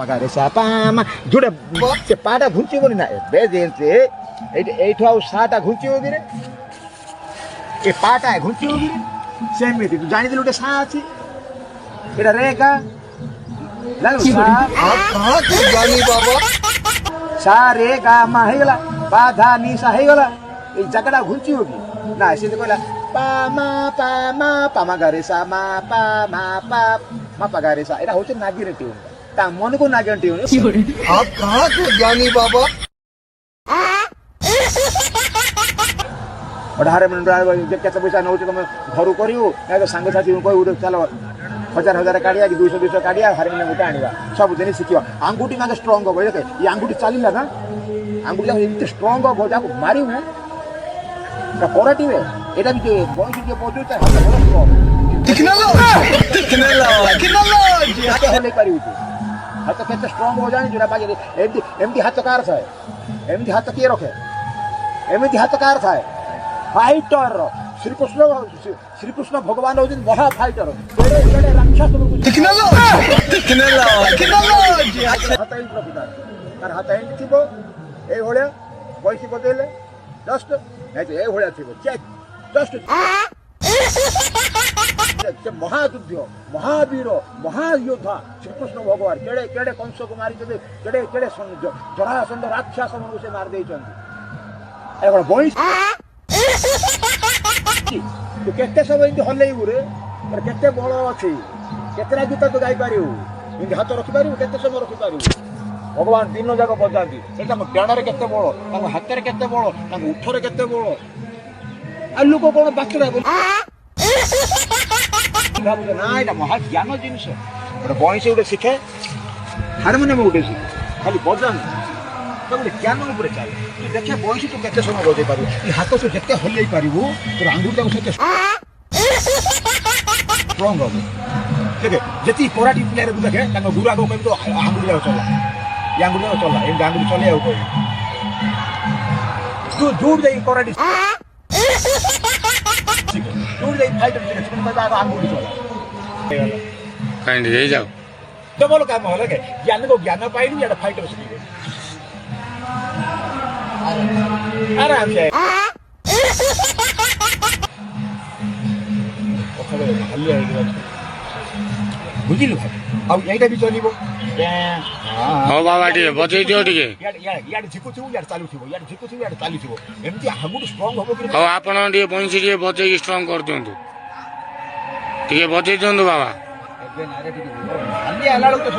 पगारे सापामा जोड़े से पाटा घुंची बोली ना बे जेल से एठो आउ साटा घुंची होगी रे ए पाटा है घुंची होगी रे सेमिति तू जानि दिलुटे सा अछि एटा रेखा लागो सा कहाँ तू जानी बाबा सा रे गा मा हे गला बाधा नि सा हे गला ए जगड़ा घुंची होगी ना ऐसे तो कहला पा मा गा रे सा मा पा गा रे सा एटा होचे नागी रे ट्यून ता मन को नागी ट्यून आप कहाँ तू जानी बाबा अठार मिनट केते पैसा नौ तुम घर करू ना तो सांग साथी कहू चलो 1000 काढ़िया कि 200 काढ़िया हारमोनियम गोटे आनिबा सब दिन शिखिबा आंगुठी मागे स्ट्रांग हो देखे ये आंगुठी चलिला ना आंगुठी जाक इतने स्ट्रांग हो जाक मारी हूं का कोराटी में एटा भी बॉय के पहुंचो हाथ बड़ा टेक्नोलॉजी हाथ होले करी होती हाथ केते स्ट्रांग हो जाने जोरा बाजे एमटी हाथ कार थाए एमटी हाथ के रखे एमटी हाथ कार थाए फाइटर श्री कृष्ण भगवान होती महा फाइटर राक्षस तार हाथ एंड थी ए भाया बैसी बदले जस्ट नहीं तो ये चेक जस्ट महायुद्ध महावीर महायोद्धा श्रीकृष्ण भगवान केड़े केड़े कंस को मारी केड़े केड़े जरासंध राक्षस से मार दे बई तू केते सब एमती हल्लैबू रे तर केते बल अच्छी केतेटा गीत तू गाई पारू एमती हाथ रखिपारू केते समय रखिपारू भगवान दिन जाक बजाती डाणरे केते बल हाथ में केते बल उठरे केते बल आ लोक कौन बाचरा ना ये महा ज्ञान जिनस गोटे बईस गोटे शिखे हारमोनियम गोटे शिखे खाली बजान तो गोटे ज्ञान उपर चले तू देखे बईस तू केते समय बजे पारू हाथ तू जिते हल्लै पारू तोर आंगुठी से स्ट्रंग हम देखे जी कराटी प्लेयर को देखे गुरु आगे कह तो आंगुठी चला ये आंगुठी चला एम आंगुठी चले कह तू जोड़ जाए कराटी जोड़ जाए फाइटर आंगुठी चला कहीं जाओ डबल काम है के ज्ञान को ज्ञान पाइलु या फाइटर सीखे आराम से बुझिलु अब यहीटा भी चलिबो हाँ बाबा टे बजे दियो टे यार झिकु छु यार चालू थिबो यार झिकु छु यार चालू थिबो एमती हागुड स्ट्रांग होबो कि हाँ आपण टे बंसी टे बजे स्ट्रांग कर दियंतु टे बजे दियंतु बाबा एबे नारे टिके खाली आला तो